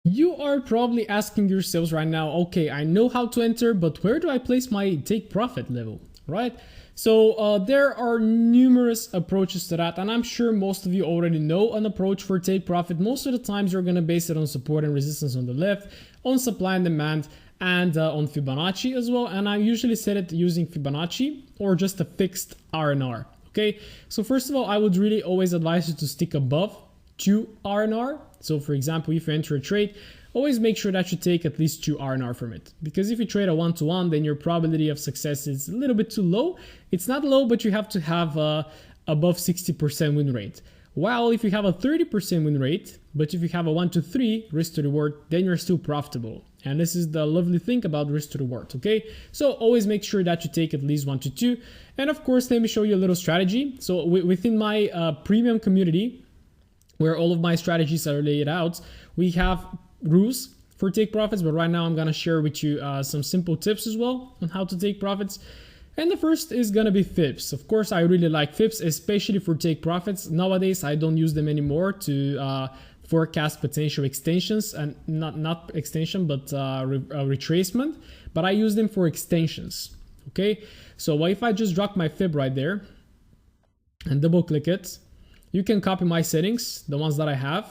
You are probably asking yourselves right now, okay, I know how to enter, but where do I place my take profit level, right? So there are numerous approaches to that, and I'm sure most of you already know an approach for take profit. Most of the times you're going to base it on support and resistance on the left, on supply and demand, and on Fibonacci as well. And I usually set it using Fibonacci or just a fixed R&R. Okay, so first of all, I would really always advise you to stick above 2 R&R. So for example, if you enter a trade, always make sure that you take at least 2 R&R from it. Because if you trade a 1-to-1, then your probability of success is a little bit too low. It's not low, but you have to have above 60% win rate. While if you have a 30% win rate, but if you have a 1-to-3 risk to reward, then you're still profitable. And this is the lovely thing about risk to reward, okay? So always make sure that you take at least 1-to-2. And of course, let me show you a little strategy. So within my premium community, where all of my strategies are laid out, we have rules for take profits, but right now I'm gonna share with you some simple tips as well on how to take profits. And the first is gonna be fibs. Of course, I really like fibs, especially for take profits. Nowadays, I don't use them anymore to forecast potential extensions, and not extension, but retracement. But I use them for extensions. Okay, so if I just drop my fib right there and double click it, you can copy my settings, the ones that I have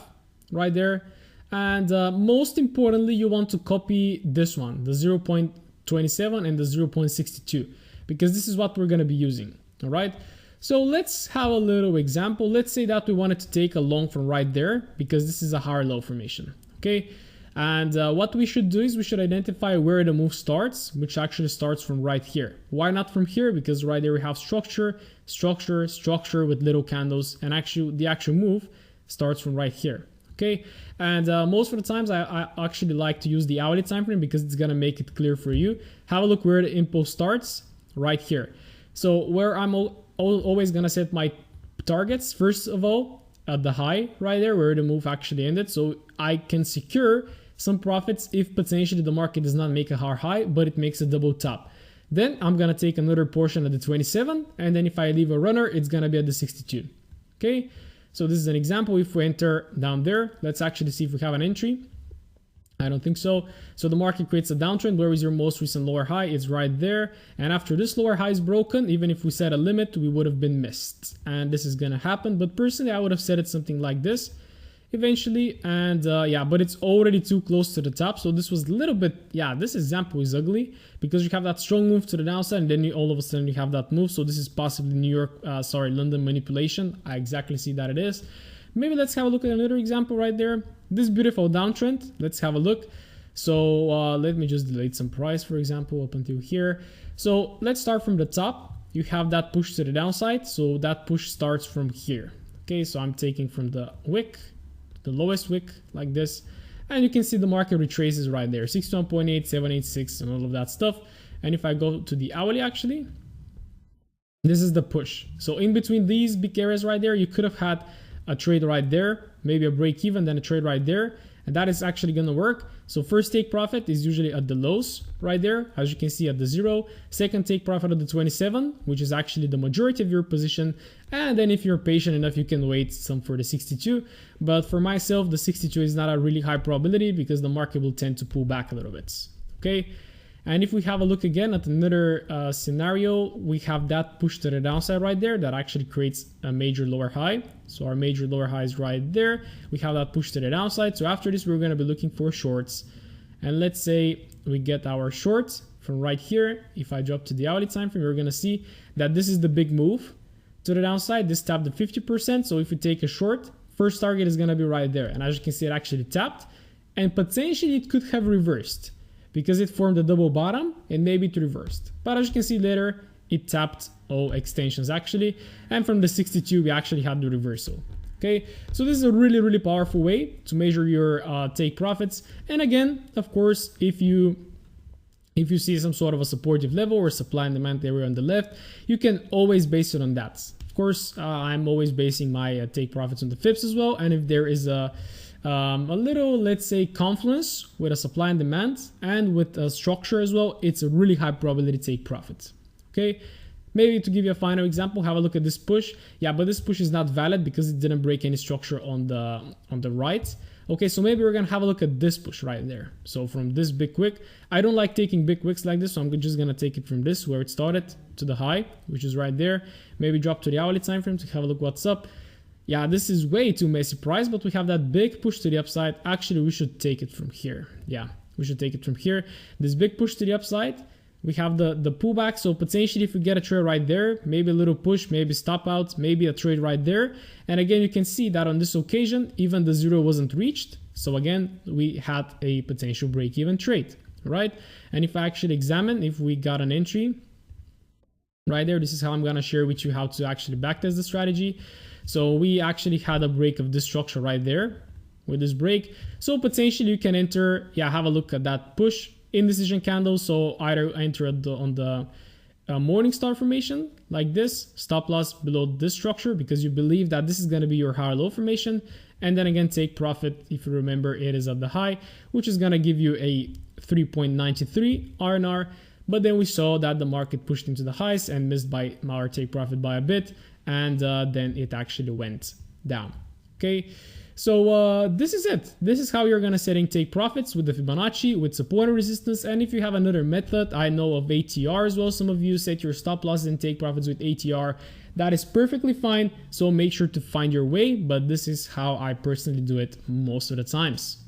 right there. And most importantly, you want to copy this one, the 0.27 and the 0.62, because this is what we're going to be using. All right. So let's have a little example. Let's say that we wanted to take a long from right there, because this is a higher low formation. Okay. And what we should do is we should identify where the move starts, which actually starts from right here. Why not from here? Because right there we have structure, structure, structure with little candles, and actually the actual move starts from right here. Okay, and most of the times I actually like to use the hourly time frame because it's gonna make it clear for you. Have a look where the impulse starts, right here. So where I'm always gonna set my targets, first of all, at the high right there where the move actually ended, so I can secure some profits if potentially the market does not make a hard high, but it makes a double top. Then I'm gonna take another portion at the 27, and then if I leave a runner, it's gonna be at the 62. Okay, so this is an example. If we enter down there, let's actually see if we have an entry. I don't think so. So the market creates a downtrend. Where is your most recent lower high? It's right there. And after this lower high is broken, even if we set a limit, we would have been missed. And this is gonna happen. But personally, I would have set it something like this eventually. And yeah, but it's already too close to the top. So this was a little bit, yeah, this example is ugly because you have that strong move to the downside, and then all of a sudden you have that move. So this is possibly London manipulation. I exactly see that it is. Maybe let's have a look at another example right there. This beautiful downtrend. Let's have a look. So let me just delete some price, for example, up until here. So let's start from the top. You have that push to the downside. So that push starts from here. Okay, so I'm taking from the wick, the lowest wick like this. And you can see the market retraces right there. 61.8, 786 and all of that stuff. And if I go to the hourly actually, this is the push. So in between these big areas right there, you could have had a trade right there, maybe a break even, then a trade right there, and that is actually going to work. So first take profit is usually at the lows right there, as you can see at the 0. Second take profit at the 27, which is actually the majority of your position, and then if you're patient enough, you can wait some for the 62. But for myself, the 62 is not a really high probability because the market will tend to pull back a little bit. Okay. And if we have a look again at another scenario, we have that push to the downside right there that actually creates a major lower high. So our major lower high is right there. We have that push to the downside. So after this, we're going to be looking for shorts. And let's say we get our shorts from right here. If I drop to the hourly time frame, we're going to see that this is the big move to the downside. This tapped the 50%. So if we take a short, first target is going to be right there. And as you can see, it actually tapped, and potentially it could have reversed, because it formed a double bottom and maybe it reversed. But as you can see later, it tapped all extensions actually. And from the 62, we actually had the reversal. Okay, so this is a really, really powerful way to measure your take profits. And again, of course, if you see some sort of a supportive level or supply and demand area on the left, you can always base it on that. Of course, I'm always basing my take profits on the fibs as well. And if there is a little, let's say, confluence with a supply and demand and with a structure as well, it's a really high probability to take profit. Okay, maybe to give you a final example, have a look at this push. Yeah, but this push is not valid because it didn't break any structure on the right. Okay, so maybe we're gonna have a look at this push right there. So from this big wick, I don't like taking big wicks like this, so I'm just gonna take it from this where it started to the high, which is right there. Maybe drop to the hourly time frame to have a look what's up. Yeah, this is way too messy price, but we have that big push to the upside. Actually, we should take it from here. Yeah, we should take it from here. This big push to the upside. We have the pullback, so potentially if we get a trade right there, maybe a little push, maybe stop out, maybe a trade right there. And again, you can see that on this occasion, even the zero wasn't reached. So again, we had a potential break-even trade, right? And if I actually examine, if we got an entry right there, this is how I'm gonna share with you how to actually backtest the strategy. So we actually had a break of this structure right there with this break. So potentially you can enter, yeah, have a look at that push. Indecision candle, so either enter on the Morningstar formation like this, stop loss below this structure because you believe that this is going to be your higher low formation, and then again take profit if you remember it is at the high, which is going to give you a 3.93 R&R. But then we saw that the market pushed into the highs and missed by our take profit by a bit, and then it actually went down. Okay. So this is it. This is how you're going to setting take profits with the Fibonacci, with support and resistance. And if you have another method, I know of ATR as well. Some of you set your stop losses and take profits with ATR. That is perfectly fine. So make sure to find your way. But this is how I personally do it most of the times.